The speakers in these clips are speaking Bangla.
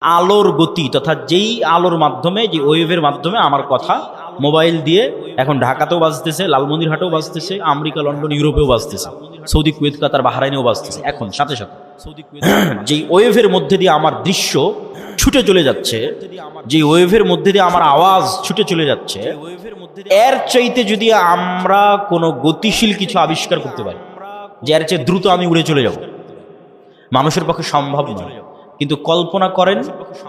আলোর গতি তথা যেই আলোর মাধ্যমে, যে ওয়েভের মাধ্যমে আমার কথা মোবাইল দিয়ে এখন ঢাকাতেও বাজতেছে, লালমনিরহাটেও বাজতেছে, আমেরিকা, লন্ডন, ইউরোপেও বাজতেছে, সৌদি, কুয়েত, কাতার, বাহরাইনেও বাজতেছে। এখন সাথে সাথে যেই ওয়েভের মধ্যে দিয়ে আমার দৃশ্য ছুটে চলে যাচ্ছে, যে ওয়েভের মধ্যে দিয়ে আমার আওয়াজ ছুটে চলে যাচ্ছে, এর চাইতে যদি আমরা কোনো গতিশীল কিছু আবিষ্কার করতে পারি, যে এর চেয়ে দ্রুত আমি উড়ে চলে যাব, মানুষের পক্ষে সম্ভব নয়। কিন্তু কল্পনা করেন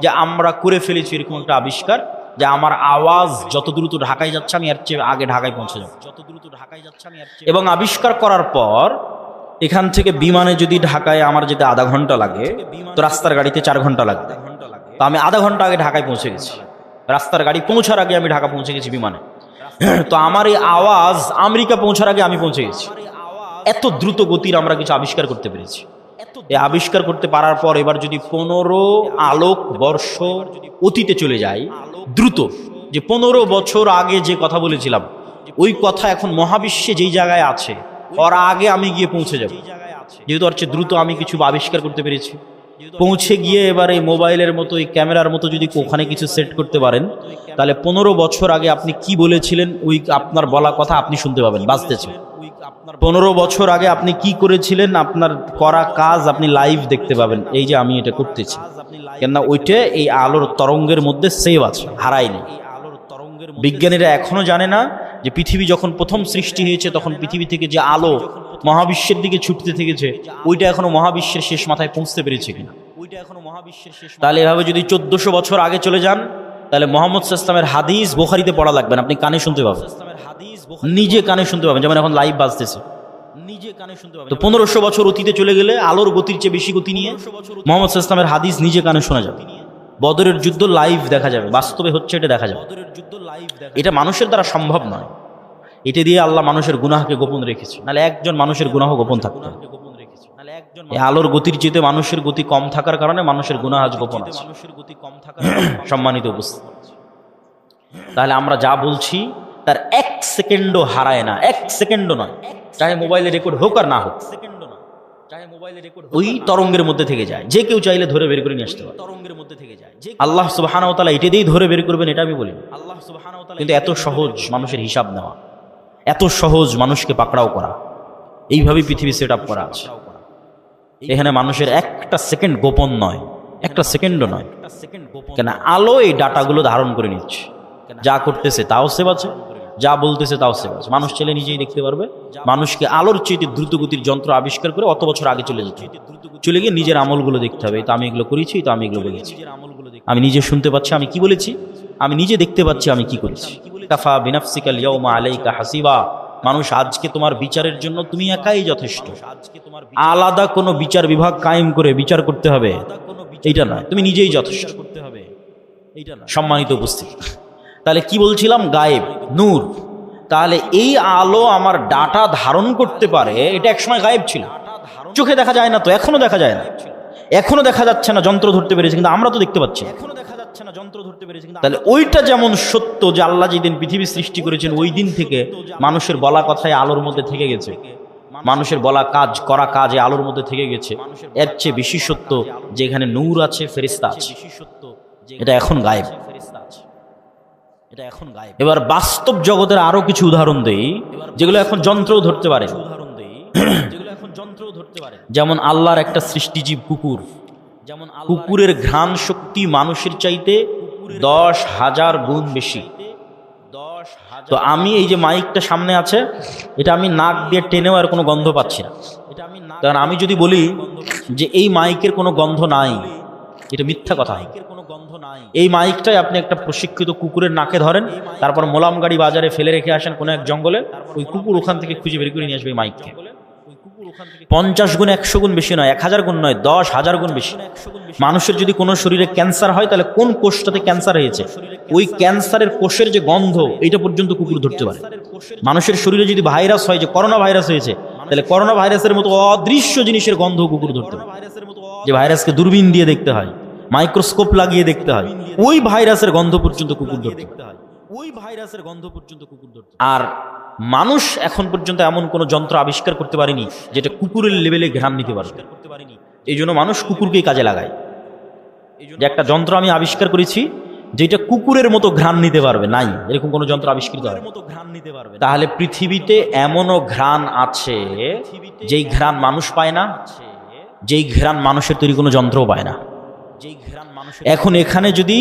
যে আমরা করে ফেলেছি এরকম একটা আবিষ্কার, যে আমার আওয়াজ যত দ্রুত ঢাকায় যাচ্ছে আমি এর চেয়ে আগে ঢাকায় পৌঁছে যাব। এবং আবিষ্কার করার পর এখান থেকে বিমানে যদি ঢাকায় আমার যেতে আধা ঘন্টা লাগে, তো রাস্তার গাড়িতে 4 ঘন্টা লাগবে। তো আমি আধা ঘন্টা আগে ঢাকায় পৌঁছে গেছি, রাস্তার গাড়ি পৌঁছার আগে আমি ঢাকা পৌঁছে গেছি বিমানে। তো আমার এই আওয়াজ আমেরিকা পৌঁছার আগে আমি পৌঁছে গেছি। এত দ্রুত গতির আমরা কিছু আবিষ্কার করতে পেরেছি। এই আবিষ্কার করতে পারার পর এবার যদি 15 আলোক বর্ষ অতীতে চলে যায় দ্রুত, যে 15 বছর আগে যে কথা বলেছিলাম ওই কথা এখন মহাবিশ্বে যেই জায়গায় আছে ওর আগে আমি গিয়ে পৌঁছে যাব, যেহেতু আর চেয়ে দ্রুত আমি কিছু আবিষ্কার করতে পেরেছি। পৌঁছে গিয়ে এবার এই মোবাইলের মতো, এই ক্যামেরার মতো যদি ওখানে কিছু সেট করতে পারেন, তাহলে 15 বছর আগে আপনি কি বলেছিলেন ওই আপনার বলা কথা আপনি শুনতে পাবেন, বাঁচতেছে। 15 বছর আগে আপনি কি করেছিলেন, আপনার করা কাজ আপনি লাইভ দেখতে পাবেন, এই যে আমি এটা করতেছি, কেননা ওইটা এই আলোর তরঙ্গের মধ্যে সেভ আছে, হারায়নি। বিজ্ঞানীরা এখনো জানে না যে পৃথিবী যখন প্রথম সৃষ্টি হয়েছে তখন পৃথিবী থেকে যে আলো মহাবিশ্বের দিকে ছুটতে থেকেছে ওইটা এখনো মহাবিশ্বের শেষ মাথায় পৌঁছতে পেরেছে কিনা। তাহলে এভাবে যদি 1400 বছর আগে চলে যান, তাহলে মুহাম্মদ সাল্লাল্লাহু আলাইহি ওয়াসাল্লামের হাদিস বুখারীতে পড়া লাগবে না, আপনি কানে শুনতে পাবেন, নিজে কানে শুনতে পাবেন, যেমন এখন লাইভ বাজতেছে। তো 1500 বছর অতীতে চলে গেলে আলোর গতির চেয়ে বেশি গতি নিয়ে মুহাম্মদ সাল্লাল্লাহু আলাইহি ওয়াসাল্লামের হাদিস নিজে কানে শোনা যাবে। বদরের যুদ্ধ লাইভ দেখা যাবে, বাস্তবে হচ্ছে এটা দেখা যাবে। এটা মানুষের দ্বারা সম্ভব নয়, এটা দিয়ে আল্লাহ মানুষের গুনাহকে গোপন রেখেছে, নাহলে একজন মানুষের গুনাহ গোপন থাকতো। এই আলোর গতির চেয়ে মানুষের গতি কম থাকার কারণে মানুষের গুনাহ আজ গোপন আছে। সম্মানিত উপস্থিতি, তাহলে আমরা যা বলছি তার 1 সেকেন্ডও হারায় না, 1 সেকেন্ডও নয়, চাহে মোবাইলে রেকর্ড হোক আর না হোক, ওই তরঙ্গের মধ্যে থেকে যায়। যে কেউ চাইলে ধরে বের করে নিয়ে আসতে পারে। আল্লাহ সুবহানাহু ওয়া তাআলা এটা দিয়েই ধরে বের করবেন, এটা আমি বলি। কিন্তু এত সহজ মানুষের হিসাব নেওয়া, এত সহজ মানুষকে পাকড়াও করা, এইভাবেই পৃথিবী সেট আপ করা আছে। এখানে মানুষের একটা সেকেন্ড গোপন নয়, একটা সেকেন্ডও নয়, কেন আলো এই ডাটাগুলো ধারণ করে নিচ্ছে। যা করতেছে তাও সেভ আছে, যা বলতেছে তাও সেভ আছে। মানুষ ছেলে নিজেই দেখতে পারবে। মানুষকে আলোর চেয়ে দ্রুত গতির যন্ত্র আবিষ্কার করে অত বছর আগে চলে যেতে, চলে গিয়ে নিজের আমলগুলো দেখতে হবে। তো আমি এগুলো করেছি, তো আমি এগুলো বলেছি, আমি নিজে শুনতে পাচ্ছি আমি কি বলেছি, আমি নিজে দেখতে পাচ্ছি আমি কি করেছি। কাফা বিনাফসিকাল ইয়াউমা আলাইকা হাসিবা, মানুষ আজকে তোমার বিচারের জন্য তুমি একাই যথেষ্ট। আলাদা কোনো বিচার বিভাগ কায়েম করে বিচার করতে হবে এইটা নয়, তুমি নিজেই যথেষ্ট। সম্মানিত উপস্থিতি, তাহলে কি বলছিলাম, গায়েব নূর। তাহলে এই আলো আমার ডাটা ধারণ করতে পারে, এটা একসময় গায়েব ছিল, চোখে দেখা যায় না, তো এখনো দেখা যায় না, এখনো দেখা যাচ্ছে না, যন্ত্র ধরতে পেরেছে কিন্তু আমরা তো দেখতে পাচ্ছি। তাহলে ওইটা যেমন সত্য যে আল্লাহ যেদিন পৃথিবী সৃষ্টি করেছেন ওই দিন থেকে মানুষের বলা কথায় আলোর মধ্যে থেকে গেছে, মানুষের বলা কাজ করা কাজে আলোর মধ্যে থেকে গেছে, এর চেয়ে বেশি সত্য যে এখানে নূর আছে, ফেরেশতা আছে, এটা এখন গায়েব। এবার বাস্তব জগতের আরো কিছু উদাহরণ দেই যেগুলো এখন যন্ত্রও ধরতে পারে। যেমন আল্লাহর একটা সৃষ্টিজীব কুকুর, কুকুরের ঘ্রাণ শক্তি মানুষের চাইতে 10,000 গুণ বেশি। তো আমি এই যে মাইকটা সামনে আছে, এটা আমি নাক দিয়ে টেনেও আর কোনো গন্ধ পাচ্ছি না। কারণ আমি যদি বলি যে এই মাইকের কোনো গন্ধ নাই, এটা মিথ্যা কথা। এই মাইকটাই আপনি একটা প্রশিক্ষিত কুকুরের নাকে ধরেন, তারপর মোলাম গাড়ি বাজারে ফেলে রেখে আসেন কোনো এক জঙ্গলে, ওই কুকুর ওখান থেকে খুঁজে বের করে নিয়ে আসবে এই মাইককে। 50 গুণ 100 গুণ বেশি নয়, 1000 গুণ নয়, 10,000 গুণ বেশি। মানুষের যদি কোনো শরীরে ক্যান্সার হয়, তাহলে কোন কোষটাতে ক্যান্সার হয়েছে ওই ক্যান্সারের কোষের যে গন্ধ এটা পর্যন্ত কুকুর ধরতে পারে। মানুষের শরীরে যদি ভাইরাস হয়, যে করোনা ভাইরাস হয়েছে, তাহলে করোনা ভাইরাসের মতো অদৃশ্য জিনিসের গন্ধ কুকুর ধরতে পারে। যে ভাইরাসকে দূরবীন দিয়ে দেখতে হয়, মাইক্রোস্কোপ লাগিয়ে দেখতে হয়, ওই ভাইরাসের গন্ধ পর্যন্ত কুকুর ধরতে পারে। আর মানুষ এখন পর্যন্ত এমন কোন যন্ত্র আবিষ্কার করতে পারেনি যেটা কুকুরের লেভেলে ঘ্রাণ নিতে পারে। এই জন্য মানুষ কুকুরকেই কাজে লাগায়। যে একটা যন্ত্র আমি আবিষ্কার করেছি যেটা কুকুরের মতো ঘ্রাণ নিতে পারবে, নাই এরকম কোনো যন্ত্র আবিষ্কৃত হয়। তাহলে পৃথিবীতে এমনও ঘ্রাণ আছে যেই ঘ্রাণ মানুষ পায় না, যেই ঘ্রাণ মানুষের তৈরি কোনো যন্ত্রও পায় না। এখন এখানে যদি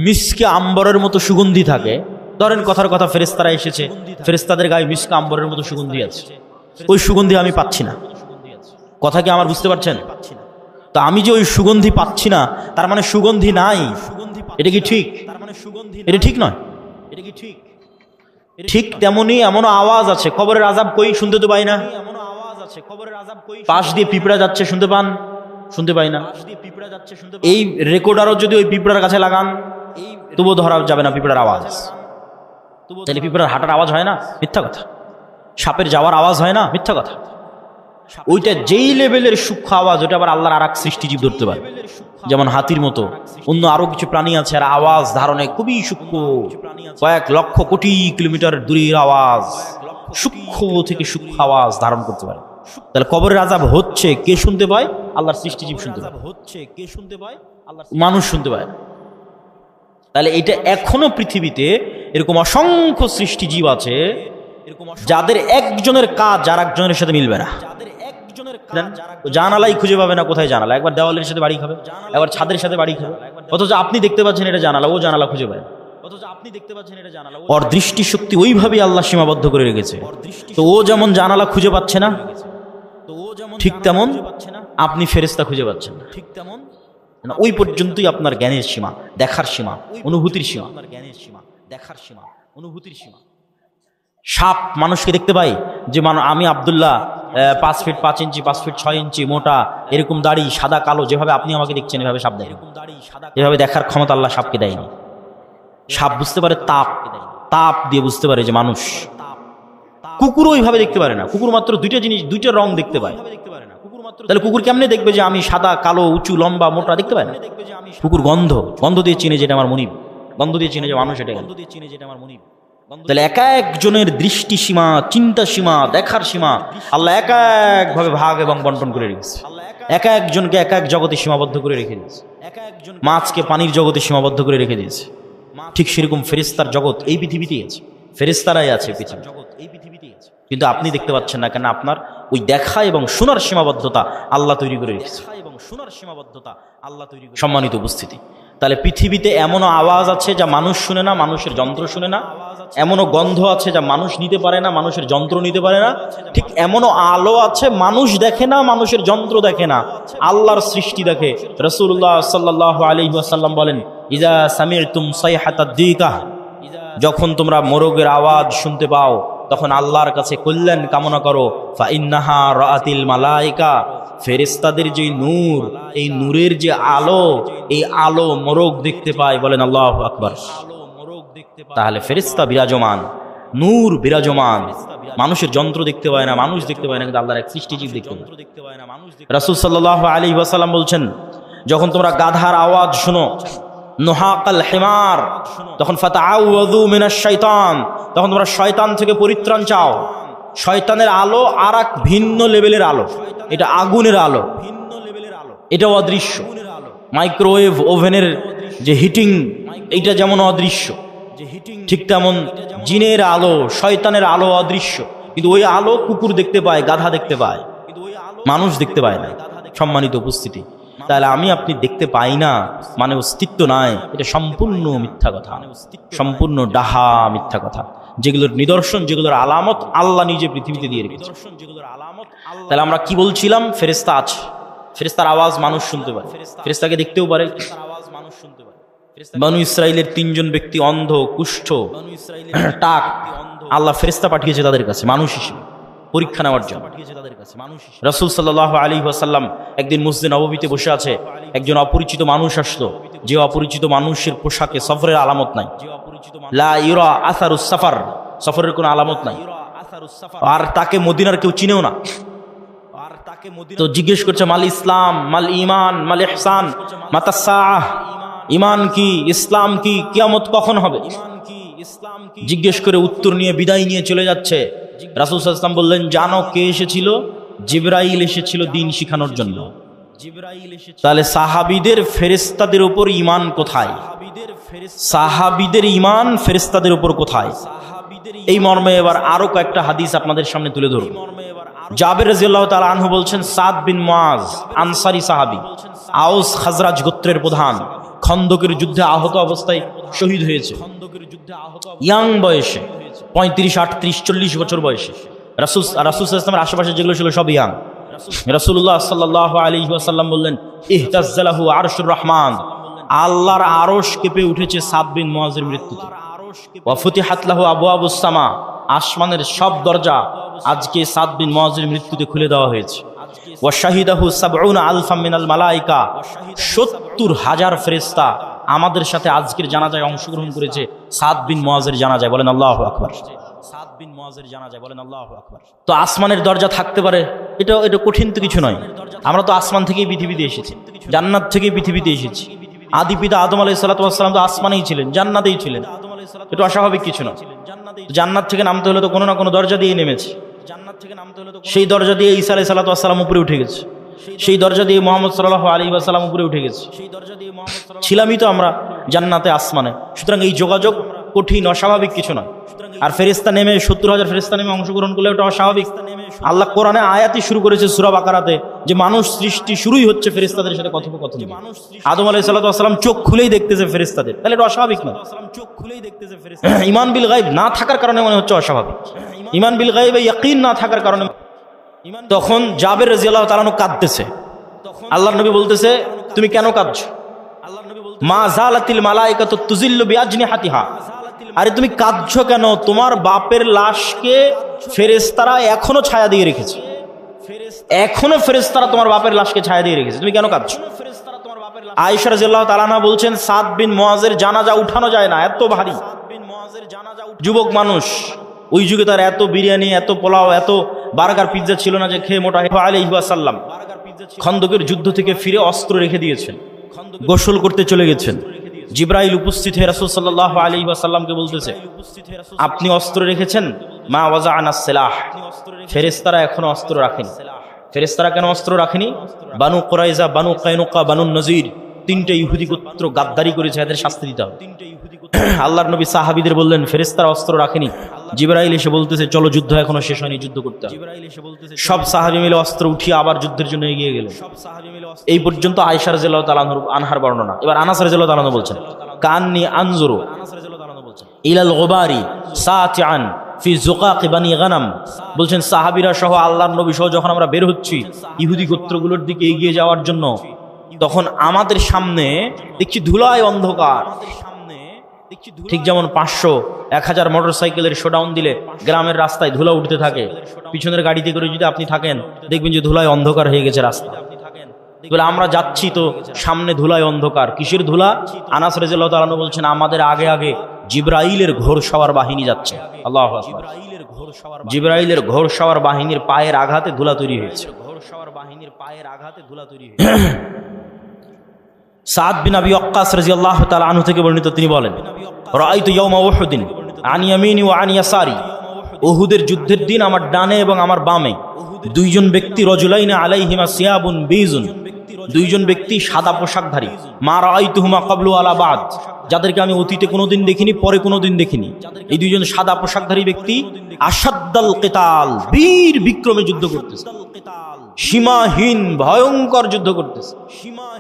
মিসকে আম্বরের মতো সুগন্ধি থাকে, ধরেন কথার কথা ফেরেশতারা এসেছে, ফেরেশতাদের গায়ে মিসকে আম্বরের মতো সুগন্ধি আছে, ওই সুগন্ধি আমি পাচ্ছি না। কথা কি আমার বুঝতে পারছেন? তো আমি যে ওই সুগন্ধি পাচ্ছি না, তার মানে সুগন্ধি নাই, এটা কি ঠিক? এটা ঠিক নয়। ঠিক তেমনি এমনও আওয়াজ আছে, কবরের আযাব কই, শুনতে তো পাই না। পাশ দিয়ে পিঁপড়া যাচ্ছে, শুনতে পান? শুনতে পাই না। এই রেকর্ডারও যদি ওই পিঁপড়ার কাছে লাগান তবুও ধরা যাবে না পিঁপড়ার আওয়াজ। তাহলে পিঁপড়ার হাঁটার আওয়াজ হয় না? মিথ্যা কথা। সাপের যাওয়ার আওয়াজ হয় না? মিথ্যা কথা। ওইটা যেই লেভেলের সূক্ষ্ম আওয়াজ, ওটা আবার আল্লাহর আর এক সৃষ্টিজীব ধরতে পারে, যেমন হাতির মতো অন্য আরো কিছু প্রাণী আছে, আর আওয়াজ ধারণে খুবই সূক্ষ্ম, কয়েক লক্ষ কোটি কিলোমিটার দূরের আওয়াজ, সূক্ষ্ম থেকে সূক্ষ্ম আওয়াজ ধারণ করতে পারে। তাহলে কবরের আযাব হচ্ছে, কে শুনতে পায়? আল্লাহর সৃষ্টিজীব শুনতে পায়, মানুষ শুনতে পায়। তাহলে এটা এখনো পৃথিবীতে এরকম অসংখ্য সৃষ্টিজীব আছে যাদের একজনের কাজ আর একজনের সাথে মিলবে না। জানালাই খুঁজে পাবে না, কোথায় জানালা? একবার দেওয়ালের সাথে বাড়ি খাবে, একবার ছাদের সাথে বাড়ি খাবে, অথচ আপনি দেখতে পাচ্ছেন এটা জানালা, ও জানালা খুঁজে পায়। ওর দৃষ্টিশক্তি ওইভাবেই আল্লাহ সীমাবদ্ধ করে রেখেছে। তো ও যেমন জানালা খুঁজে পাচ্ছে না, ঠিক তেমন আপনি ফেরেশতা খুঁজে পাচ্ছেন না। ঠিক তেমন ওই পর্যন্তই আপনার জ্ঞানের সীমা, দেখার সীমা, অনুভূতির সীমা। সাপ মানুষকে দেখতে পাই যে আমি আব্দুল্লাহ 5 ফিট 5 ইঞ্চি 5 ফিট 6 ইঞ্চি মোটা, এরকম দাড়ি, সাদা কালো, যেভাবে আপনি আমাকে দেখছেন এভাবে সাপ দেয়। এভাবে দেখার ক্ষমতা আল্লাহ সাপকে দেয়নি। সাপ বুঝতে পারে তাপ দিয়ে বুঝতে পারে যে মানুষ। কুকুর ওইভাবে দেখতে পারে না। কুকুর মাত্র দুইটা জিনিস, দুইটা রং দেখতে পায়। তাহলে কুকুর কেমনে দেখবে যে আমি সাদা কালো উঁচু লম্বা মোটা? দেখতে পায় না। কুকুর গন্ধ দিয়ে চিনে যেটা আমার মনিব, গন্ধ দিয়ে চিনে যে মানুষ, এটা আমার মনিব। তাহলে এক একজনের দৃষ্টি সীমা, চিন্তা সীমা, দেখার সীমা আল্লাহ এক একভাবে ভাগ এবং বন্টন করে রেখেছে। এক একজনকে এক এক জগতে সীমাবদ্ধ করে রেখে দিয়েছে। মাছকে পানির জগতে সীমাবদ্ধ করে রেখে দিয়েছে। ঠিক সেরকম ফেরেশতার জগৎ এই পৃথিবীতেই আছে, ফেরেশতারাই আছে পৃথিবী, কিন্তু আপনি দেখতে পাচ্ছেন না কেন? আপনার ওই দেখা এবং শোনার সীমাবদ্ধতা আল্লাহ তৈরি করে রেখেছে। সম্মানিত উপস্থিতি, তাহলে পৃথিবীতে এমনও আওয়াজ আছে যা মানুষ শুনে না, মানুষের যন্ত্র শুনে না। এমনও গন্ধ আছে যা মানুষ নিতে পারে না, মানুষের যন্ত্র নিতে পারে না। ঠিক এমনও আলো আছে মানুষ দেখে না, মানুষের যন্ত্র দেখে না, আল্লাহর সৃষ্টি দেখে। রাসূলুল্লাহ সাল্লাল্লাহু আলাইহি ওয়াসাল্লাম বলেন, ইজা সামি'তুম সাইহাতাদ দিকা, যখন তোমরা মোরগের আওয়াজ শুনতে পাও তখন আল্লাহর কাছে কল্যাণ কামনা করো। ফা ইন্নাহা রাআতিল মালায়েকা, ফেরেশতাদের যে নূর, এই নূরের যে আলো, এই আলো মোরগ দেখতে পায়। বলেন আল্লাহু আকবার। তাহলে ফেরেশতা বিরাজমান, নূর বিরাজমান, মানুষের যন্ত্র দেখতে পায় না, মানুষ দেখতে পায় না, কিন্তু আল্লাহর এক সৃষ্টিজীব দেখতে পায়। রাসূল সাল্লাল্লাহু আলাইহি ওয়াসাল্লাম বলছেন, যখন তোমরা গাধার আওয়াজ শুনো, নুহাকাল হিমার, তখন ফাতাআউযু মিনাশ শাইতান, তখন তোমরা শয়তান থেকে পরিত্রাণ চাও। শয়তানের আলো আর এক ভিন্ন লেভেলের আলো, এটা আগুনের আলো, এটা অদৃশ্য। মাইক্রোওয়েভ ওভেনের যে হিটিং, এইটা যেমন অদৃশ্য, ঠিক তেমন জিনের আলো, শয়তানের আলো অদৃশ্য, কিন্তু ওই আলো কুকুর দেখতে পায়, গাধা দেখতে পায়, মানুষ দেখতে পায় না। সম্মানিত উপস্থিতি, তাহলে আমি আপনি দেখতে পাই না মানে অস্তিত্ব নাই, এটা সম্পূর্ণ মিথ্যা কথা, সম্পূর্ণ ডাহা মিথ্যা কথা। যেগুলোর নিদর্শন, যেগুলোর আলামত আল্লাহ নিজে পৃথিবীতে দিয়ে রেখেছে। তাহলে আমরা কি বলছিলাম? ফেরেশতা আছে, ফেরেশতার আওয়াজ মানুষ শুনতে পারে, ফেরেশতাকে দেখতেও পারে। বনু ইসরাইলের 3 জন ব্যক্তি অন্ধ, কুষ্ঠ, টাক, আল্লাহ ফেরেশতা পাঠিয়েছে তাদের কাছে মানুষ হিসেবে পরীক্ষা নেওয়ার জন্য। রাসূল সাল্লাল্লাহু আলাইহি ওয়াসাল্লাম একদিন মসজিদে নববীতে বসে আছে, একজন অপরিচিত মানুষ আসলো। যে অপরিচিত মানুষের পোশাকে সফরের আলামত নাই, লা ইউরা আসারুস সাফার, সফরের কোনো আলামত নাই, আর তাকে মদিনার কেউ চিনেও না। তো জিজ্ঞেস করছে, মাল ইসলাম, মাল ঈমান, মাল ইহসান, মাতাস সাআহ, ঈমান কি, ইসলাম কি, কিয়ামত কখন হবে? জিজ্ঞেস করে উত্তর নিয়ে বিদায় নিয়ে চলে যাচ্ছে। রাসূল সাল্লাল্লাহু আলাইহি ওয়াসাল্লাম বললেন, জানো কে এসেছিল? জিবরাইল এসেছিল দিন শিখানোর জন্য। তাহলে সাহাবীদের ফেরেশতাদের উপর ঈমান কোথায়? সাহাবীদের ঈমান ফেরেশতাদের উপর কোথায়? এই মর্মে এবার আরো কয়েকটা হাদিস আপনাদের সামনে তুলে ধরব। জাবের রাদিয়াল্লাহু তাআলা আনহু বলছেন, সাদ বিন মুআজ আনসারী সাহাবী, আউস খাজরাজ গোত্রের প্রধান, খন্দকের যুদ্ধে আহত অবস্থায় শহীদ হয়েছে। ইয়াং বয়সে 35, 38, 40 বছর বয়সে। রাসূল সাল্লাল্লাহু আলাইহি ওয়াসাল্লামের আশেপাশে যেগুলো ছিল সব ইয়াং। রাসূলুল্লাহ সাল্লাল্লাহু আলাইহি ওয়াসাল্লাম বললেন, ইহতাজ্জালাহু আরশুর রহমান, আল্লাহর আরশ কেঁপে উঠেছে সাদ বিন মুআজের মৃত্যুতে। ওয়া ফুতিহাত লাহু আবওয়াবুস সামা, আসমানের সব দরজা আজকে সাদ বিন মুআজের মৃত্যুতে খুলে দেওয়া হয়েছে। ওয়া শাহিদাহু ৭০ আলফাম মিনাল মালায়েকা, ৭০,০০০ ফেরেশতা আমাদের সাথে আজকের জানাজায় অংশগ্রহণ করেছে সাদ বিন মুআজের জানাজায়। বলেন আল্লাহু আকবার। সাদ বিন মুআজের জানাজায় বলেন আল্লাহু আকবার। তো আসমানের দরজা থাকতে পারে, এটা কঠিন তো কিছু নয়। আমরা তো আসমান থেকেই পৃথিবীতে এসেছি, জান্নাত থেকেই পৃথিবীতে এসেছি। আদি পিতা আদম আলাইহিস সালাতু ওয়াস সালাম তো আসমানেই ছিলেন, জান্নাতেই ছিলেন। এটা অস্বাভাবিক কিছু না। জান্নাত থেকে নামতে হলে তো কোনো না কোনো দরজা দিয়ে নেমেছে। সেই দরজা দিয়ে ঈসা আলাইহিস সালাতু ওয়াস সালাম উপরে উঠে গেছে, সেই দরজা দিয়ে মুহাম্মদ সাল্লাল্লাহু আলাইহি ওয়াসাল্লাম উপরে উঠে গেছে। ছিলামই তো আমরা জান্নাতে আসমানে। সুতরাং এই যোগাযোগ কঠিন, অস্বাভাবিক কিছু নয়। আর ফেরেশতা নেমে ৭০,০০০ ফেরেশতা নেমে অংশগ্রহণ করলে ওটা অস্বাভাবিক। আল্লাহ কোরআনে আয়াতই শুরু করেছে সূরা বাকারাতে যে মানুষ সৃষ্টি শুরুই হচ্ছে ফেরেশতাদের সাথে কথোপকথন। আদম আলাইহিস সালাতু ওয়াস সালাম চোখ খুলেই দেখতেছে ফেরেশতাদের, তাহলে এটা অস্বাভাবিক না। ঈমান বিল গায়ব না থাকার কারণে মনে হচ্ছে অস্বাভাবিক। ঈমান বিল গায়বে ইয়াকিন না থাকার কারণে। তখন জাবের রাদিয়াল্লাহু তাআলা কাঁদতেছে। আল্লাহর নবী বলতেছে, তুমি কেন কাঁদছো? মা জালাতিল মালায়েকাতু তুজিল্লু বিআজনিহাতিহা, আরে তুমি কাঁদছো কেন? তোমার বাপের লাশকে ফেরেশতারা এখনো ছায়া দিয়ে রেখেছে, এখনো ফেরেশতারা তোমার বাপের লাশকে ছায়া দিয়ে রেখেছে, তুমি কেন কাঁদছো? আয়েশা রাদিয়াল্লাহু তাআলা বলছেন, সাদ বিন মুআজের জানাজা উঠানো যায় না, এত ভারী। যুবক মানুষ, ওই যুগে তার এত বিরিয়ানি, এত পোলাও, এত বার্গার, পিৎজা ছিল না যে খেয়ে মোটা। আলাইহি ওয়াসাল্লাম খন্দকের যুদ্ধ থেকে ফিরে অস্ত্র রেখে দিয়েছেন, গোসল করতে চলে গেছেন। জিবরাইল উপস্থিত হয়ে রাসূল সাল্লাল্লাহু আলাইহি ওয়াসাল্লামকে বলতেছে, আপনি অস্ত্র রেখেছেন? মা ওয়াজা'নাস সিলাহ, ফেরেশতারা এখনো অস্ত্র রাখেনি। ফেরেশতারা কেন অস্ত্র রাখেনি? বানু কুরাইজা, বানু কায়নুকা, বানু নজির, তিনটে ইহুদি গোত্র গাদ্দারি করেছে, এদের শাস্তি দিতে হবে। আল্লাহর নবী সাহাবীদের বললেন, ফেরেশতারা অস্ত্র রাখেনি। জিবরাইল এসে বলতেছে, চলো যুদ্ধ এখনো শেষ হয়নি, যুদ্ধ করতে হবে। সব সাহাবী মিলে অস্ত্র উঠিয়ে আবার যুদ্ধের জন্য এগিয়ে গেলেন। এই পর্যন্ত আয়েশা রাদিয়াল্লাহু তাআলা আনহার বর্ণনা। এবার আনাস রাদিয়াল্লাহু তাআলা বলছেন, কান্নি আনজুরু ইলাল গুবারি সাতিআন ফি যুকাক বানি গানাম, বলছেন সাহাবীরা সহ আল্লাহর নবী সহ যখন আমরা বের হচ্ছি ইহুদি গোত্রগুলোর দিকে এগিয়ে যাওয়ার জন্য, তখন আমাদের সামনে দেখছি ধুলায় অন্ধকার। ঠিক যেমন 500, 1000 মোটরসাইকেলের শোডাউন দিলে গ্রামের রাস্তায় ধুলা উঠতে থাকে, পিছনের গাড়িতে করে যদি আপনি থাকেন দেখবেন যে ধুলায় অন্ধকার হয়ে গেছে রাস্তা। বলে আমরা যাচ্ছি তো সামনে ধুলায় অন্ধকার, কিসের ধুলা? আনাস রাদিয়াল্লাহু তাআলা বলছেন, আমাদের আগে আগে জিবরাইলের ঘোড়সওয়ার বাহিনী যাচ্ছে। আল্লাহু আকবার। জিবরাইলের ঘোড়সওয়ার বাহিনীর পায়ের আঘাতে ধুলা তৈরি হয়েছে। সাদ বিন আবি ওয়াক্কাস রাদিয়াল্লাহু তাআলা আনহু থেকে বর্ণিত, তিনি বলেন, রাআইতু ইয়াওমা উহুদিন আন ইয়ামিনি ওয়া আন ইয়াসারি, উহুদের যুদ্ধের দিন আমার ডানে এবং আমার বামে দুইজন ব্যক্তি, রজুলাইনা আলাইহিমা সিয়াবুন বীজুন, দুইজন ব্যক্তি সাদা পোশাকধারী, মা রাআইতুহুমা ক্বাবলু আলা বাদ, যাদেরকে আমি অতীতে কোনোদিন দেখিনি, পরে কোনোদিন দেখিনি। এই দুইজন সাদা পোশাকধারী ব্যক্তি আশাদ্দাল কিতাল, বীর বিক্রমে যুদ্ধ করতেছে, সীমাহীন ভয়ঙ্কর যুদ্ধ করতেছে।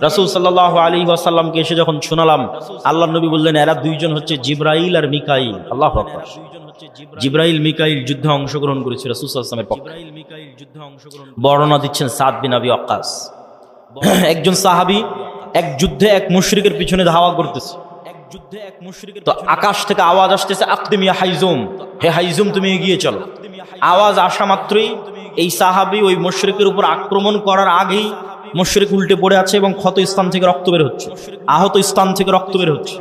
রাসূল সাল্লাল্লাহু আলাইহি ওয়াসাল্লামকে এসে যখন শোনালাম, আল্লাহর নবী বললেন, এরা দুইজন হচ্ছে জিবরাইল আর মিকাইল। আল্লাহু আকবার। জিবরাইল মিকাইল যুদ্ধে অংশগ্রহণ করেছে রাসূল সাল্লাল্লাহু আলাইহি ওয়াসাল্লামের পক্ষে। বর্ণনা দিচ্ছেন সাদ বিন আবি ওয়াক্কাস। একজন সাহাবী এক যুদ্ধে এক মুশরিকের পিছনে ধাওয়া করতেছে, তো আকাশ থেকে আওয়াজ আসতেছে, আকদিম ইয়া হাইজুম, হে হাইজুম তুমি এগিয়ে চলো। আওয়াজ আসা মাত্রই এই সাহাবী ওই মুশরিকের উপর আক্রমণ করার আগেই মুশরিক উল্টে পড়ে আছে এবং ক্ষত স্থান থেকে রক্ত বের হচ্ছে, আহত স্থান থেকে রক্ত বের হচ্ছে।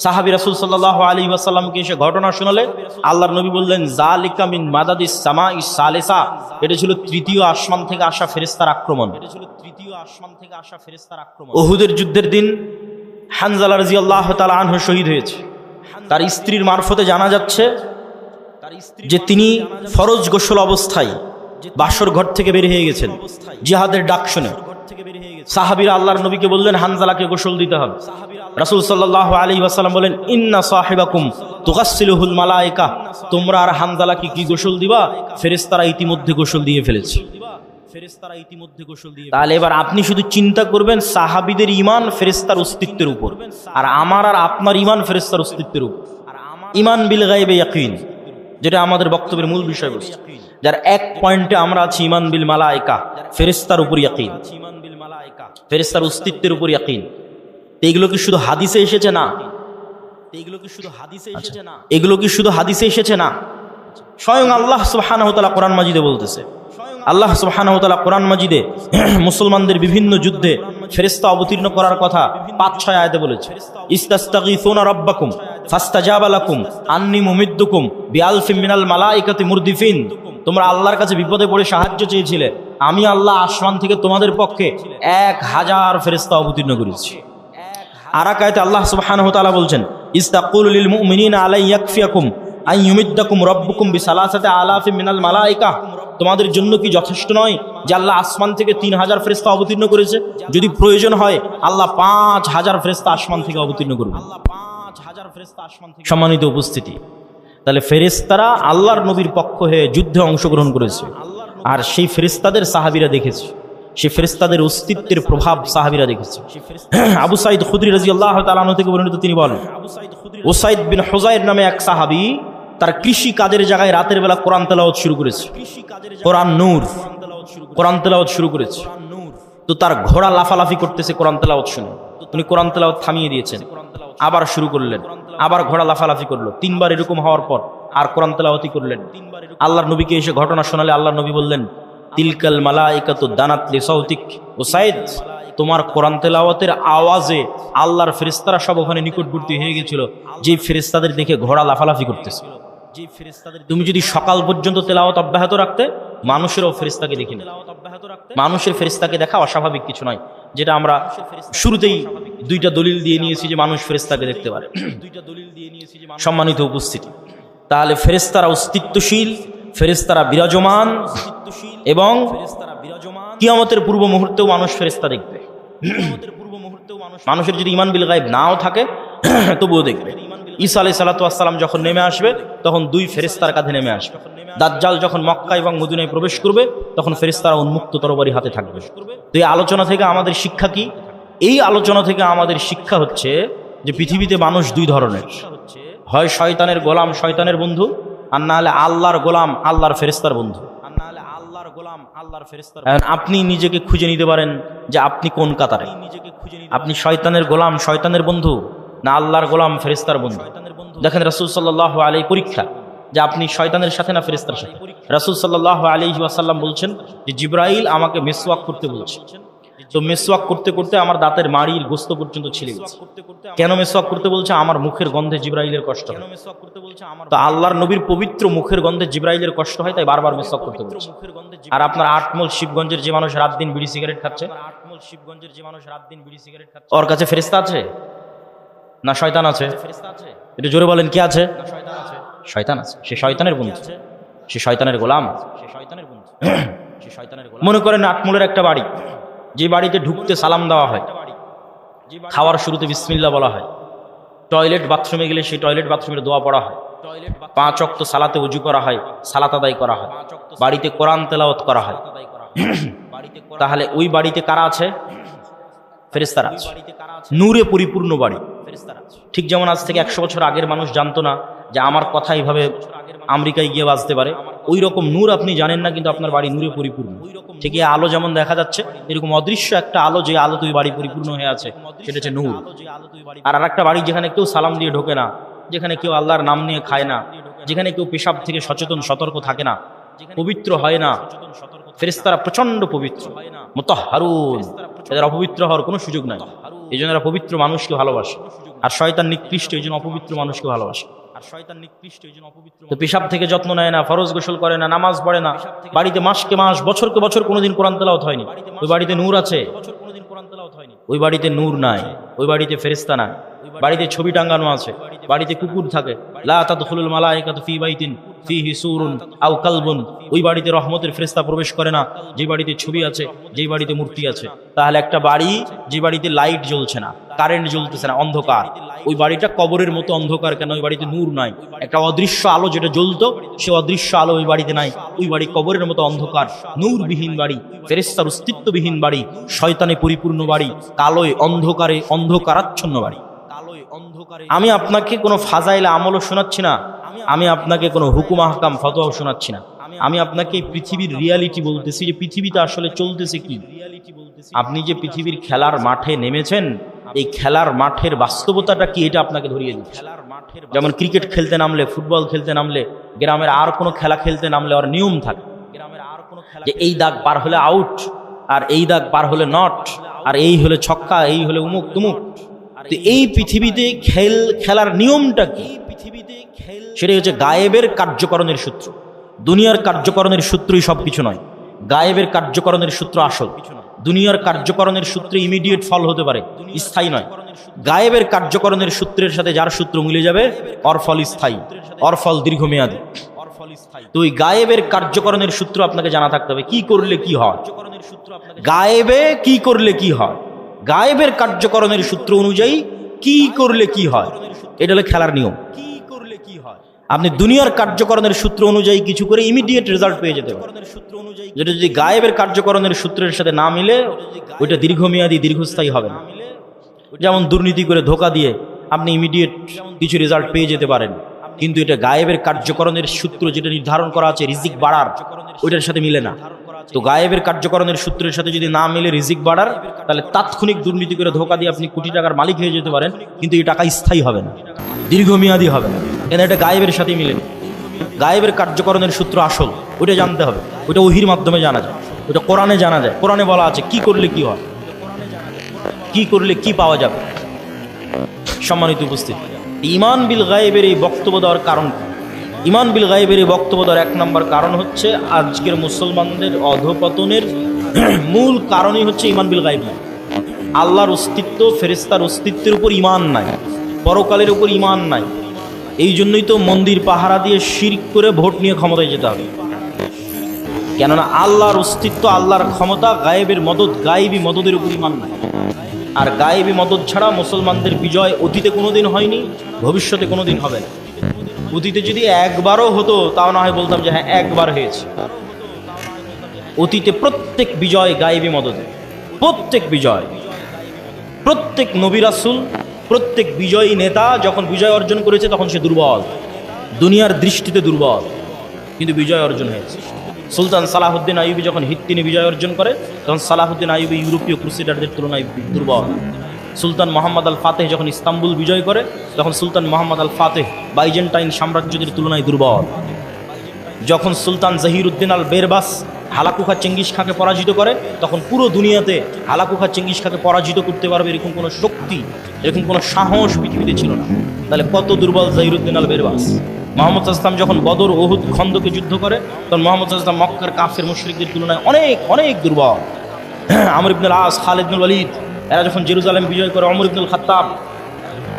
সাহাবী রাসূল সাল্লাল্লাহু আলাইহি ওয়াসাল্লামকে এসে ঘটনা শোনালে আল্লাহর নবী বললেন, যালিকা মিন মাদাদিস সামাইস সালিসা, এটা ছিল তৃতীয় আসমান থেকে আসা ফেরেশতার আক্রমণ। উহুদের যুদ্ধের দিন হানজালা রাদিয়াল্লাহু তাআলা আনহু শহীদ হয়েছে। তার স্ত্রীর মারফতে জানা যাচ্ছে যে তিনি ফরজ গোসল অবস্থায় বাসর ঘর থেকে বের হয়ে গেছেন জিহাদের ডাক শুনে। সাহাবীরা আল্লাহর নবীকে বললেন হানজালাকে গোসল দিতে হবে। রাসূল সাল্লাল্লাহু আলাইহি ওয়াসাল্লাম বলেন ইন্না সাহিবাকুম তুগাসসিলুহুল মালায়েকা, তোমরা আর হানজালাকে কি গোসল দিবা? ফেরেশতারা ইতিমধ্যে গোসল দিয়ে ফেলেছে। তাহলে এবার আপনি শুধু চিন্তা করবেন সাহাবীদের ঈমান ফেরেশতার অস্তিত্বের উপর, আর আমার আর আপনার ঈমান ফেরেশতার অস্তিত্বের উপর। ঈমান বিল গায়বে ইয়াকিন, যেটা আমাদের বক্তব্যের মূল বিষয়বস্তু, যার এক পয়েন্টে আমরা আছি ঈমান বিল মালায়েকা, ফেরেশতার উপর ইয়াকিন, ফেরেশতার অস্তিত্বের উপর ইয়াকিন। এগুলো কি শুধু হাদিসে এসেছে? না। এগুলো কি শুধু হাদিসে এসেছে? না, স্বয়ং আল্লাহ সুবহানাহু ওয়া তাআলা কোরআন মাজিদে বলতেছে। আল্লাহ সুবহানাহু ওয়া তাআলা কোরআন মাজিদে মুসলমানদের বিভিন্ন যুদ্ধে ফেরেশতা অবতীর্ণ করার কথা ৫-৬ আয়াতে বলেছে। ইস্তাস্তাগীসুনা রাব্বাকুম ফাস্তাজাবা লাকুম আন্নী মুমিদ্দুকুম বিআলফিম মিনাল মালাইকাতি মুরদিফিন, তোমরা আল্লাহর কাছে বিপদে পড়ে সাহায্য চেয়েছিলে, আমি আল্লাহ আসমান থেকে তোমাদের পক্ষে ১,০০০ ফেরেশতা অবতীর্ণ করেছি। আর এক আয়াতে আল্লাহ সুবহানাহু ওয়া তাআলা বলছেন ইস্তাকুলু লিল মুমিনিনা আলাই ইয়াকফিয়াকুম আন ইউমিদ্দাকুম রাব্বুকুম বিসালাসাতি আলাফিম মিনাল মালাইকা, তোমাদের জন্য কি যথেষ্ট নয় যে আল্লাহ আসমান থেকে ৩,০০০ ফেরেশতা অবতীর্ণ করেছে? যদি প্রয়োজন হয় আল্লাহ ৫,০০০ ফেরেশতা আসমান থেকে অবতীর্ণ করবে। সম্মানিত উপস্থিতি, তাহলে ফেরেশতারা আল্লাহর নবীর পক্ষ হয়ে যুদ্ধে অংশগ্রহণ করেছে, আর সেই ফেরেশতাদের সাহাবীরা দেখেছে, সেই ফেরেশতাদের অস্তিত্বের প্রভাব সাহাবীরা দেখেছে। আবু সাঈদ খুদরি রাদিয়াল্লাহু তাআলা আনহু থেকে বর্ণিত, তিনি বলেন উসাইদ বিন হুযাইর নামে এক সাহাবী তার কৃষি কাজের জায়গায় রাতের বেলা কোরআন তেলাওয়াত শুরু করেছে। কোরআন নূর, কোরআন তেলাওয়াত শুরু করেছে। তো তার ঘোড়া লাফালাফি করতেছে কোরআন তেলাওয়াত শুনে, উনি কোরআন তেলাওয়াত থামিয়ে দিয়েছেন, আবার শুরু করলেন, আবার ঘোড়া লাফালাফি করলো। ৩ বার এরকম হওয়ার পর আর কোরআন তেলাওয়াতই করলেন। আল্লাহর নবীকে এসে ঘটনা শোনালে আল্লাহর নবী বললেন তিলকাল মালাইকাতু দানাত লিসাউতিক, উসাইদ তোমার কোরআন তেলাওয়াতের আওয়াজে আল্লাহর ফেরেশতারা সব ওখানে নিকটবর্তী হয়ে গেছিল, যেই ফেরেশতাদের দেখে ঘোড়া লাফালাফি করতেছে। তুমি যদি সকাল পর্যন্ত তেলাওয়াত অব্যাহত রাখতে, মানুষেরও ফেরেশতাকে দেখি না। মানুষের ফেরেশতাকে দেখা অস্বাভাবিক কিছু নয়, যেটা আমরা শুরুতেই 2টা দলিল দিয়ে নিয়েছি যে মানুষ ফেরেশতাকে দেখতে পারে। সম্মানিত উপস্থিতি, তাহলে ফেরেশতারা অস্তিত্বশীল, ফেরেশতারা বিরাজমান, এবং কিয়ামতের পূর্ব মুহূর্তেও মানুষ ফেরেশতা দেখবে। মানুষের যদি ঈমান বিল গায়ব নাও থাকে তবুও দেখবে। ঈসা আলাইহিস সালাতু ওয়াস সালাম যখন নেমে আসবে তখন 2 ফেরেশতার কাঁধে নেমে আসবে। দাজ্জাল যখন মক্কা এবং মদিনায় প্রবেশ করবে তখন ফেরেশতারা উন্মুক্ত তরবারি হাতে থাকবে। তো এই আলোচনা থেকে আমাদের শিক্ষা কি? এই আলোচনা থেকে আমাদের শিক্ষা হচ্ছে যে পৃথিবীতে মানুষ 2 ধরনের, হয় শয়তানের গোলাম, শয়তানের বন্ধু, আর না হলে আল্লাহর গোলাম, আল্লাহর ফেরেশতার বন্ধু। আপনি নিজেকে খুঁজে নিতে পারেন যে আপনি কোন কাতারে, আপনি শয়তানের গোলাম, শয়তানের বন্ধু, না আল্লাহর গোলাম, ফেরেশতার বন্ধু। দেখেন রাসূল সাল্লাল্লাহু আলাইহি পরীক্ষা যে আপনি শয়তানের সাথে না ফেরেশতার সাথে। রাসূল সাল্লাল্লাহু আলাইহি ওয়াসাল্লাম বলছেন যে জিবরাইল আমাকে মেসওয়াক করতে বলছে, তো মেসওয়াক করতে করতে আমার দাঁতের মাড়ির গোস্ত পর্যন্ত ছিলে গেছে। কেন মেসওয়াক করতে বলছে? আমার মুখের গন্ধে জিবরাইলের কষ্ট হয়। তো আল্লাহর নবীর পবিত্র মুখের গন্ধে জিবরাইলের কষ্ট হয়, তাই বারবার মেসওয়াক করতে বলছে। আর আপনার আটমল শিবগঞ্জের যে মানুষ রাত দিন বিড়ি সিগারেট খাচ্ছে, ওর কাছে ফেরেশতা আছে না শয়তান আছে? একটু জোরে বলেন, কি আছে? শয়তান আছে। সে শয়তানের বন্ধু, সে শয়তানের গোলাম। মনে করেন আটমলের একটা বাড়ি, যে বাড়িতে ঢুকতে সালাম দেওয়া হয়, খাওয়ার শুরুতে বিসমিল্লাহ বলা হয়, টয়লেট বাথরুমে গেলে সেই টয়লেট বাথরুমের দোয়া পড়া হয়, 5 ওয়াক্ত সালাতে ওযু করা হয়, সালাত আদায় করা হয়, বাড়িতে কোরআন তেলাওয়াত করা হয়, তাহলে ওই বাড়িতে কারা আছে? ফেরেশতারা আছে। নূরে পরিপূর্ণ বাড়ি। ঠিক যেমন আজ থেকে 100 বছর আগের মানুষ জানতো না যে আমার কথা এইভাবে আমেরিকায় গিয়ে বাজতে পারে, ওই রকম নূর আপনি জানেন না, কিন্তু আপনার বাড়ি নূরে পরিপূর্ণ। ঠিক এই আলো যেমন দেখা যাচ্ছে, এরকম অদৃশ্য একটা আলো, যে আলো তুই বাড়ি পরিপূর্ণ হয়ে আছে, সেটা হচ্ছে নূর। আর আরেকটা বাড়ি যেখানে কেউ সালাম দিয়ে ঢোকে না, যেখানে কেউ আল্লাহর নাম নিয়ে খায় না, যেখানে কেউ পেশাব থেকে সচেতন সতর্ক থাকে না, পবিত্র হয় না। ফেরেশতারা প্রচন্ড পবিত্র, মুতাহহারুন, এদের অপবিত্র হওয়ার কোনো সুযোগ নাই। এই জন্য এরা পবিত্র মানুষকে ভালোবাসে। আর শয়তান নিকৃষ্ট, এই জন্য অপবিত্র মানুষকে ভালোবাসে। তো পেশাব থেকে যত্ন নেয় না, ফরজ গোসল করে না, নামাজ পড়ে না, বাড়িতে মাসকে মাস বছরকে বছর কোনোদিন কোরআন তেলাওয়াত হয়নি, ওই বাড়িতে নূর আছে? ওই বাড়িতে নূর নাই, ওই বাড়িতে ফেরেশতা নাই, বাড়িতে ছবি টাঙ্গানো আছে, বাড়িতে কুকুর থাকে। লা তাদখুলুল মালায়েকাতু ফি বাইতিন ফিহি সূরুন আও কালবুন, ওই বাড়িতে রহমতের ফেরেশতা প্রবেশ করে না যে বাড়িতে ছবি আছে, যে বাড়িতে মূর্তি আছে। তাহলে একটা বাড়ি যে বাড়িতে লাইট জ্বলছে না, কারেন্ট জ্বলতেছে না, অন্ধকার, ওই বাড়িটা কবরের মতো অন্ধকার কেন? ওই বাড়িতে নূর নাই। একটা অদৃশ্য আলো যেটা জ্বলতো, সে অদৃশ্য আলো ওই বাড়িতে নাই, ওই বাড়ি কবরের মতো অন্ধকার, নূরবিহীন বাড়ি, ফেরেশতার অস্তিত্ববিহীন বাড়ি, শয়তানে পরিপূর্ণ বাড়ি, কালোয় অন্ধকারে অন্ধকারাচ্ছন্ন বাড়ি। আমি আপনাকে কোনো ফাজাইল আমলও শোনাচ্ছি না, আমি আপনাকে কোনো হুকুম আহকাম ফতোয়াও শোনাচ্ছি না, আমি আপনাকে পৃথিবীর রিয়ালিটি বলতেছি যে পৃথিবীতে আসলে চলতেছে কি। আপনি যে পৃথিবীর খেলার মাঠে নেমেছেন, এই খেলার মাঠের বাস্তবতাটা কি এটা আপনাকে ধরিয়ে দিচ্ছে। যেমন ক্রিকেট খেলতে নামলে, ফুটবল খেলতে নামলে, গ্রামের আর কোনো খেলা খেলতে নামলে ওর নিয়ম থাকে যে এই দাগ পার হলে আউট, আর এই দাগ পার হলে নট, আর এই হলে ছক্কা, এই হলে উমুক তুমুক। তো এই পৃথিবীতে খেলার নিয়মটা কি? সেটাই হচ্ছে গায়েবের কার্যকরণের সূত্র। দুনিয়ার কার্যকরণের সূত্রই সবকিছু নয়, গায়েবের কার্যকরণের সূত্র আসল। দুনিয়ার কার্যকরণের সূত্রে ইমিডিয়েট ফল হতে পারে, স্থায়ী নয়। গায়েবের কার্যকরণের সূত্রের সাথে যার সূত্র মিলে যাবে, অর ফল স্থায়ী, অর ফল দীর্ঘমেয়াদী। তো ওই গায়েবের কার্যকরণের সূত্র আপনাকে জানা থাকতে হবে, কি করলে কি হয়, গায়েবে কি করলে কি হয়, গায়েবের কার্যকরণের সূত্র অনুযায়ী কি করলে কি হয়, এটা হলো খেলার নিয়ম। আপনি দুনিয়ার কার্যকরণের সূত্র অনুযায়ী কিছু করে ইমিডিয়েট রেজাল্ট পেয়ে যেতে পারেন, যেটা যদি গায়েবের কার্যকরণের সূত্রের সাথে না মিলে ওইটা দীর্ঘমেয়াদী দীর্ঘস্থায়ী হবে না। যেমন দুর্নীতি করে ধোকা দিয়ে আপনি ইমিডিয়েট কিছু রেজাল্ট পেয়ে যেতে পারেন, কিন্তু এটা গায়েবের কার্যকরণের সূত্র যেটা নির্ধারণ করা আছে রিজিক বাড়ার, ওইটার সাথে মিলে না। তো গায়েবের কার্যকরণের সূত্রের সাথে যদি না মিলে রিজিক বাড়ার, তাহলে তাৎক্ষণিক দুর্নীতি করে ধোকা দিয়ে আপনি কোটি টাকার মালিক হয়ে যেতে পারেন, কিন্তু এই টাকা স্থায়ী হবে না, দীর্ঘমেয়াদী হবে না, কেন এটা গায়েবের সাথে মিলে। গায়েবের কার্যকরণের সূত্র আসল, ওইটা জানতে হবে, ওইটা ওহির মাধ্যমে জানা যায়, ওইটা কোরআনে জানা যায়। কোরআনে বলা আছে কি করলে কি হয়, কি করলে কি পাওয়া যাবে। সম্মানিত উপস্থিত, ঈমান বিল গায়েবের এই বক্তব্য দেওয়ার কারণ, ঈমান বিল গায়েবের এই বক্তব্য দেওয়ার এক নম্বর কারণ হচ্ছে আজকের মুসলমানদের অধপতনের মূল কারণই হচ্ছে ঈমান বিল গায়েব। আল্লাহর অস্তিত্ব, ফেরেশতার অস্তিত্বের উপর ঈমান নাই, পরকালের উপর ঈমান নাই। এই জন্যই তো মন্দির পাহারা দিয়ে শিরক করে ভোট নিয়ে ক্ষমতায় যেতে হবে। কেননা আল্লাহর অস্তিত্ব, আল্লাহর ক্ষমতা, গায়েবের মদত, গায়েবী মদতের উপর ঈমান নাই। আর গায়েবী মদত ছাড়া মুসলমানদের বিজয় অতীতে কোনোদিন হয়নি, ভবিষ্যতে কোনোদিন হবে না। অতীতে যদি একবারও হতো তাও না হয় বলতাম যে হ্যাঁ একবার হয়েছে। অতীতে প্রত্যেক বিজয় গায়েবী মদতে, প্রত্যেক বিজয়, প্রত্যেক নবী রাসূল, প্রত্যেক বিজয়ী নেতা যখন বিজয় অর্জন করেছে তখন সে দুর্বল, দুনিয়ার দৃষ্টিতে দুর্বল, কিন্তু বিজয় অর্জন হয়েছে। সুলতান সালাহুদ্দিন আইয়ুবী যখন হিত্তিনি বিজয় অর্জন করে তখন সালাহুদ্দিন আইয়ুবী ইউরোপীয় ক্রুসেডারদের তুলনায় দুর্বল। সুলতান মোহাম্মদ আল ফাতেহ যখন ইস্তাম্বুল বিজয় করে তখন সুলতান মোহাম্মদ আল ফাতেহ বাইজেন্টাইন সাম্রাজ্যদের তুলনায় দুর্বল। যখন সুলতান জহিরুদ্দিন আল বেরবাস হালাকু খাঁ চেঙ্গিস খাঁকে পরাজিত করে তখন পুরো দুনিয়াতে হালাকু খাঁ চেঙ্গিস খাঁকে পরাজিত করতে পারবে এরকম কোনো শক্তি, এরকম কোনো সাহস পৃথিবীতে ছিল না। তাহলে কত দুর্বল জহিরুদ্দিন আল বেরবাস। মোহাম্মদ ইসলাম যখন বদর, ওহুদ, খন্দকে যুদ্ধ করে তখন মোহাম্মদ ইসলাম মক্কার কাফের মুশরিকদের তুলনায় অনেক অনেক দুর্বল। আমর ইবনুল আস, খালিদ বিন ওয়ালিদ এরা যখন জেরুজালেম বিজয় করে, ওমর ইবনুল খাত্তাব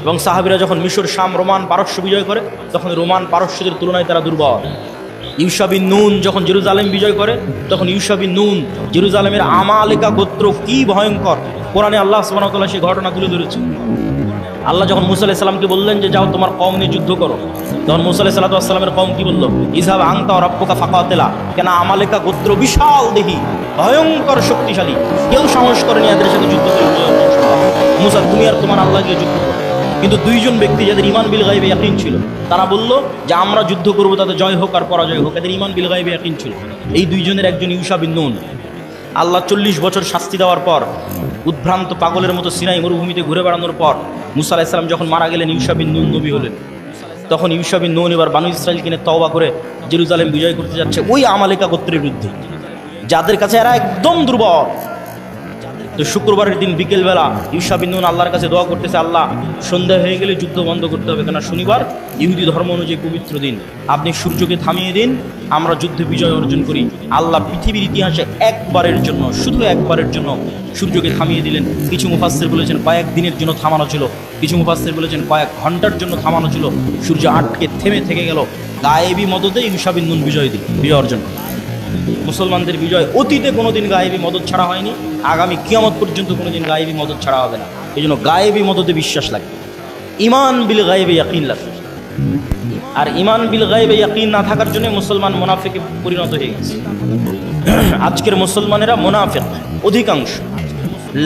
এবং সাহাবীরা যখন মিশর, শাম, রোমান, পারস্য বিজয় করে তখন রোমান পারস্যদের তুলনায় তারা দুর্বল। ইউশা বিন নুন যখন জেরুজালেম বিজয় করে তখন ইউশা বিন নুন, জেরুজালেমের আমালেকা গোত্র কি ভয়ঙ্কর, কোরআনে আল্লাহ সুবহানাহু ওয়া তাআলা সেই ঘটনা তুলে ধরেছে। আল্লাহ যখন মুসা আলাইহিস সালামকে বললেন যে যাও তোমার কওম নিয়ে যুদ্ধ করো, তখন মুসা আলাইহিস সালামের কওম কি বলল? ইযহাব আনতা ওয়া রাব্বুকা ফাকাতিলা। কেন আমালেকা গোত্র বিশাল দেহি, ভয়ঙ্কর শক্তিশালী, কেউ সাহস করেনি এদের সাথে যুদ্ধ করে। মুসা তুমি আর তোমার আল্লাহ গিয়ে যুদ্ধ করো। কিন্তু দুইজন ব্যক্তি যাদের ঈমান বিল গায়বে ইয়াকিন ছিল তারা বলল যে আমরা যুদ্ধ করব, তাতে জয় হোক আর পরাজয় হোক, এদের ঈমান বিল গায়বে ইয়াকিন ছিল। এই দুইজনের একজন ইউশা বিন নুন। আল্লাহ 40 বছর শাস্তি দেওয়ার পর, উদ্ভ্রান্ত পাগলের মতো সিনাই মরুভূমিতে ঘুরে বেড়ানোর পর মুসা আলাইহিস সালাম যখন মারা গেলেন, ইউশা বিন নুন নবী হলেন। তখন ইউশা বিন নুন এবার বানু ইসরাইলকে নিয়ে তওবা করে জেরুজালেম বিজয় করতে যাচ্ছে ওই আমালেকা গোত্রের বিরুদ্ধে, যাদের কাছে এরা একদম দুর্বল, তো শুক্রবারের দিন বিকেলবেলা ইউসা বিন নুন আল্লাহর কাছে দোয়া করতেছে, আল্লাহ সন্ধ্যা হয়ে গেলে যুদ্ধ বন্ধ করতে হবে, কেন শনিবার ইহুদি ধর্ম অনুযায়ী পবিত্র দিন, আপনি সূর্যকে থামিয়ে দিন, আমরা যুদ্ধে বিজয় অর্জন করি। আল্লাহ পৃথিবীর ইতিহাসে একবারের জন্য, শুধু একবারের জন্য সূর্যকে থামিয়ে দিলেন। কিছু মুফাসসির বলেছেন কয়েক দিনের জন্য থামানো ছিল, কিছু মুফাসসির বলেছেন কয়েক ঘন্টার জন্য থামানো ছিল। সূর্য আটকে থেমে থেকে গেল। গায়েবী মদদে ইউসা বিন নুন বিজয় অর্জন। মুসলমানদের বিজয় অতীতে কোনোদিন গায়েবী মদদ ছাড়া হয়নি, আগামী কিয়ামত পর্যন্ত কোনোদিন গায়েবী মদদ ছাড়া হবে না। এই জন্য গায়েবী মদদে বিশ্বাস লাগে, ইমান বিল গায়েবে ইয়াকিন লাগে। আর ইমান বিল গায়েবে ইয়াকিন না থাকার জন্য মুসলমান মুনাফিকে পরিণত হয়ে গেছে। আজকের মুসলমানেরা মুনাফিক অধিকাংশ।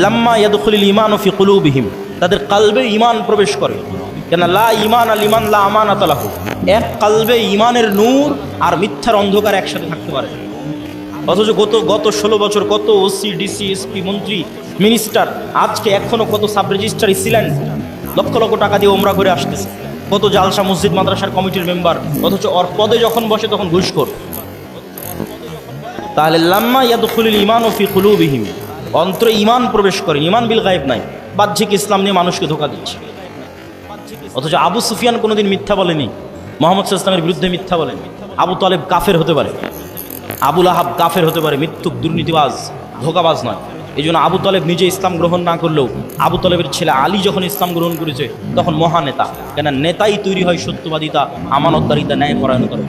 লাম্মা ইয়াদখুলুল ঈমানু ফি কুলুবিহিম, তাদের কলবে ঈমান প্রবেশ করে। কেন লা ঈমান আল ঈমান লা আমানাত লাহু, এক কলবে ঈমানের নূর আর মিথ্যার অন্ধকার একসাথে থাকতে পারে। অথচ গত 16 বছর কত ওসি ডিসি এসপি মন্ত্রী মিনিস্টার, আজকে এখনো কত sub registrar Sealand lakh lakh টাকা দিয়ে ওমরা করে আসতেছে, কত জালসা মসজিদ মাদ্রাসার কমিটির মেম্বার, অথচ ওর পদে যখন বসে তখন ঘুষখোর। তাহলে লাম্মা ইয়াদখুলুল ঈমানু ফি কুলুবিহিম, অন্তরে ঈমান প্রবেশ করে, ঈমান বিল গায়েব নাই, বাহ্যিক ইসলাম নিয়ে মানুষকে ধোঁকা দিচ্ছে। অথচ আবু সুফিয়ান কোনোদিন মিথ্যা বলেনি, মুহাম্মদ সাল্লাল্লাহু আলাইহি ওয়াসাল্লামের বিরুদ্ধে মিথ্যা বলেনি। আবু তালেব কাফের হতে পারে, আবু লাহাব কাফের হতে পারে, মিথ্যুক দুর্নীতিবাজ ধোঁকাবাজ নয়। এই জন্য আবু তালেব নিজে ইসলাম গ্রহণ না করলেও আবু তালেবের ছেলে আলী যখন ইসলাম গ্রহণ করেছে তখন মহানেতা। কেন নেতাই তৈরি হয় সত্যবাদিতা, আমানতদারিতা, ন্যায়পরায়ণতার।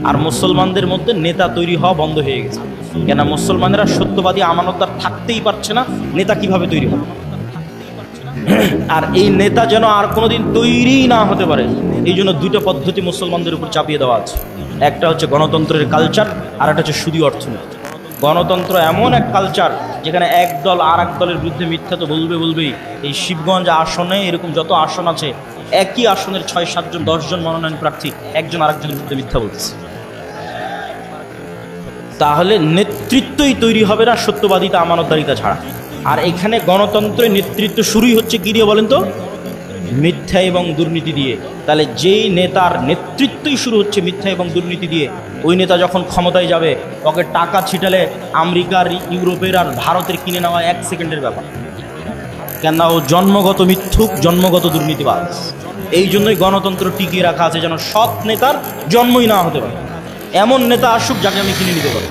আর মুসলমানদের মধ্যে নেতা তৈরি হওয়া বন্ধ হয়ে গেছে। কেন মুসলমানেরা সত্যবাদী আমানতদার থাকতেই পারছে না, নেতা কিভাবে তৈরি হবে? আর এই নেতা যেন আর কোনোদিন তৈরি না হতে পারে, এই জন্য দুটো পদ্ধতি মুসলমানদের উপর চাপিয়ে দেওয়া আছে। একটা হচ্ছে গণতন্ত্রের কালচার, আর একটা হচ্ছে সুদী অর্থনীতি। গণতন্ত্র এমন এক কালচার যেখানে এক দল আর এক দলের বিরুদ্ধে মিথ্যা তো বলবেই। এই শিবগঞ্জ আসনে এরকম যত আসন আছে, একই আসনের 6-7 জন 10 জন মনোনয়ন প্রার্থী একজন আরেকজনের বিরুদ্ধে মিথ্যা বলতেছে। তাহলে নেতৃত্বই তৈরি হবে না সত্যবাদিতা আমানতদারিতা ছাড়া। আর এখানে গণতন্ত্রের নেতৃত্ব শুরুই হচ্ছে কি দিয়ে বলেন তো? মিথ্যা এবং দুর্নীতি দিয়ে। তাহলে যেই নেতার নেতৃত্বই শুরু হচ্ছে মিথ্যা এবং দুর্নীতি দিয়ে, ওই নেতা যখন ক্ষমতায় যাবে ওকে টাকা ছিটালে আমেরিকার, ইউরোপের আর ভারতের কিনে নেওয়া 1 সেকেন্ডের ব্যাপার। কেননা ও জন্মগত মিথ্যুক, জন্মগত দুর্নীতিবাজ। এই জন্যই গণতন্ত্র টিকিয়ে রাখা আছে, যেন সৎ নেতার জন্মই না হতে পারে। এমন নেতা আসুক যাকে আমি কিনে নিতে পারি।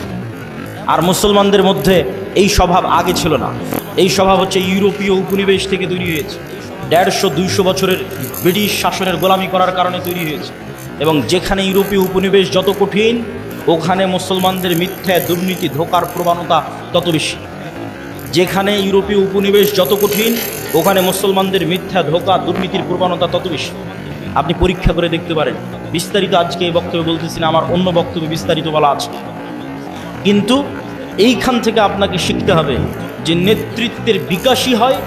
আর মুসলমানদের মধ্যে এই স্বভাব আগে ছিল না। এই স্বভাব হচ্ছে ইউরোপীয় উপনিবেশ থেকে তৈরি হয়েছে, 150-200 বছরের ব্রিটিশ শাসনের গোলামি করার কারণে তৈরি হয়েছে। এবং যেখানে ইউরোপীয় উপনিবেশ যত কঠিন, ওখানে মুসলমানদের মিথ্যা, দুর্নীতি, ধোঁকার প্রবণতা তত বেশি। যেখানে ইউরোপীয় উপনিবেশ যত কঠিন, ওখানে মুসলমানদের মিথ্যা, ধোঁকা, দুর্নীতির প্রবণতা তত বেশি। আপনি পরীক্ষা করে দেখতে পারেন। বিস্তারিত আজকে এই বক্তব্যে বলতেছি না, আমার অন্য বক্তব্যে বিস্তারিত বলা আছে। কিন্তু এইখান থেকে আপনাকে শিখতে হবে যে নেতৃত্বের বিকাশই হয়,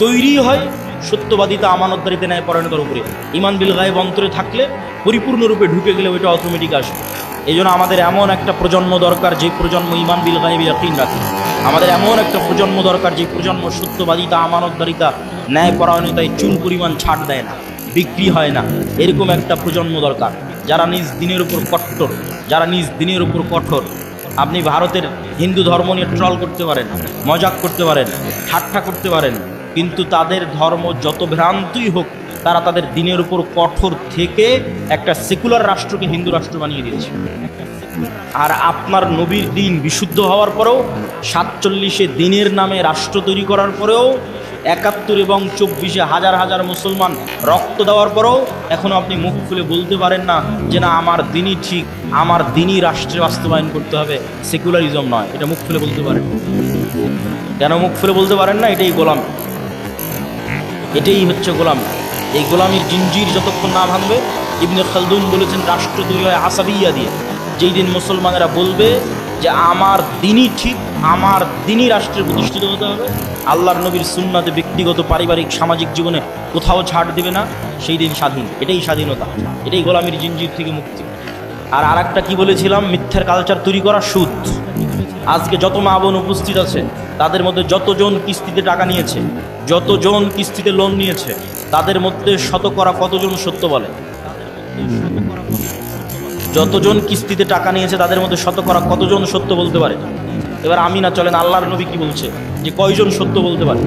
তৈরি হয় সত্যবাদিতা, আমানতদারিতা, ন্যায়পরায়ণতার উপরে। ঈমান বিল গায়েব অন্তরে থাকলে, পরিপূর্ণরূপে ঢুকে গেলে ওইটা অটোমেটিক আসবে। এই জন্য আমাদের এমন একটা প্রজন্ম দরকার যে প্রজন্ম ঈমান বিল গায়েবে ইয়াকিন রাখে। আমাদের এমন একটা প্রজন্ম দরকার যে প্রজন্ম সত্যবাদিতা, আমানতদারিতা, ন্যায়পরায়ণতায় চুল পরিমাণ ছাড় দেয় না, বিক্রি হয় না। এরকম একটা প্রজন্ম দরকার যারা নিজ দিনের উপর কট্টর, যারা নিজ দিনের উপর কঠোর। আপনি ভারতের হিন্দু ধর্ম নিয়ে ট্রল করতে পারেন, মজাক করতে পারেন, ঠাট্টা করতে পারেন, কিন্তু তাদের ধর্ম যত ভ্রান্তই হোক, তারা তাদের দিনের উপর কঠোর থেকে একটা সেকুলার রাষ্ট্রকে হিন্দু রাষ্ট্র বানিয়ে দিয়েছে। আর আপনার নবীর দিন বিশুদ্ধ হওয়ার পরেও, 47 দিনের নামে রাষ্ট্র তৈরি করার পরেও, 71 এবং 24 হাজার হাজার মুসলমান রক্ত দেওয়ার পরেও এখনও আপনি মুখ খুলে বলতে পারেন না যে না আমার দিনই ঠিক, আমার দিনই রাষ্ট্রে বাস্তবায়ন করতে হবে, সেকুলারিজম নয়। এটা মুখ খুলে বলতে পারেন। কেন মুখ খুলে বলতে পারেন না? এটাই গোলামি, এটাই হচ্ছে গোলামি। এই গোলামির জিঞ্জির যতক্ষণ না ভাঙবে, ইবনে খালদুন বলেছেন রাষ্ট্র তৈরি হয় আসাবিয়া দিয়ে। যেই দিন মুসলমানেরা বলবে যে আমার দিনই ঠিক, আমার দিনই রাষ্ট্রে প্রতিষ্ঠিত হতে হবে, আল্লাহর নবীর সুন্নাতে ব্যক্তিগত, পারিবারিক, সামাজিক জীবনে কোথাও ছাড় দেবে না, সেই দিন স্বাধীন। এটাই স্বাধীনতা, এটাই গোলামির জিঞ্জির থেকে মুক্তি। আর আরেকটা কি বলেছিলাম? মিথ্যার কালচার তৈরি করা, সুদ। আজকে যত মা বোন উপস্থিত আছে তাদের মধ্যে যতজন কিস্তিতে টাকা নিয়েছে, যতজন কিস্তিতে লোন নিয়েছে, তাদের মধ্যে শতকরা কতজন সত্য বলে? যতজন কিস্তিতে টাকা নিয়েছে তাদের মধ্যে শতকরা কতজন সত্য বলতে পারে? এবার আমি না চলেন আল্লাহর নবী কি বলছে যে কয়জন সত্য বলতে পারে।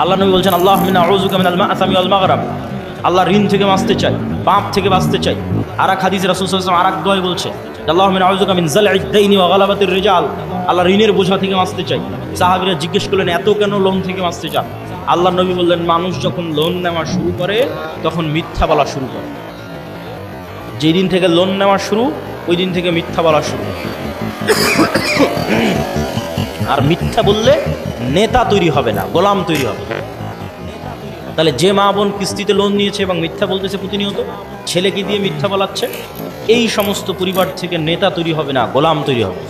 আল্লাহ নবী বলছেন আল্লাহুম্মা আউযুকা মিনাল মা'সামি ওয়াল মাগরাম, আল্লাহ ঋণ থেকে বাঁচতে চাই, পাপ থেকে বাঁচতে চাই। আর এক হাদিসে রাসূল সাল্লাল্লাহু আলাইহি ওয়াসাল্লাম আরেক দোয়া বলছে আল্লাহুম্মা আউযুকা মিন যাল'id দাইনি ওয়া গালাবাতির রিজাল, আল্লাহ ঋণের বোঝা থেকে বাঁচতে চাই। সাহাবীরা জিজ্ঞেস করলেন এত কেন লোন থেকে বাঁচতে চান? আল্লাহ নবী বললেন মানুষ যখন লোন নেওয়া শুরু করে তখন মিথ্যা বলা শুরু করে। যেই দিন থেকে লোন নেওয়া শুরু ওই দিন থেকে মিথ্যা বলা শুরু। আর মিথ্যা বললে নেতা তৈরি হবে না, গোলাম তৈরি হবে। তাহলে যে মা বোন কিস্তিতে লোন নিয়েছে এবং মিথ্যা বলতেছে প্রতিনিয়ত, ছেলেকে দিয়ে মিথ্যা বলাচ্ছে, এই সমস্ত পরিবার থেকে নেতা তৈরি হবে না, গোলাম তৈরি হবে।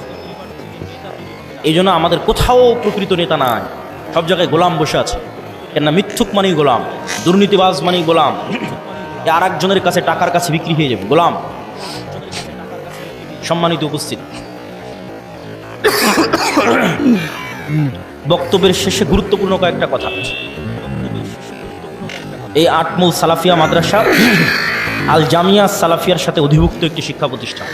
এই জন্য আমাদের কোথাও প্রকৃত নেতা নাই, সব জায়গায় গোলাম বসে আছে। কেননা মিথ্যুক মানেই গোলাম, দুর্নীতিবাজ মানেই গোলাম, আর একজনের কাছে টাকার কাছে বিক্রি হয়ে যাবে, গোলাম। সম্মানিত উপস্থিত, বক্তব্যের শেষে গুরুত্বপূর্ণ কয়েকটা কথা। এই আটমূল সালাফিয়া মাদ্রাসা আল জামিয়া সালাফিয়ার সাথে অধিভুক্ত একটি শিক্ষা প্রতিষ্ঠান।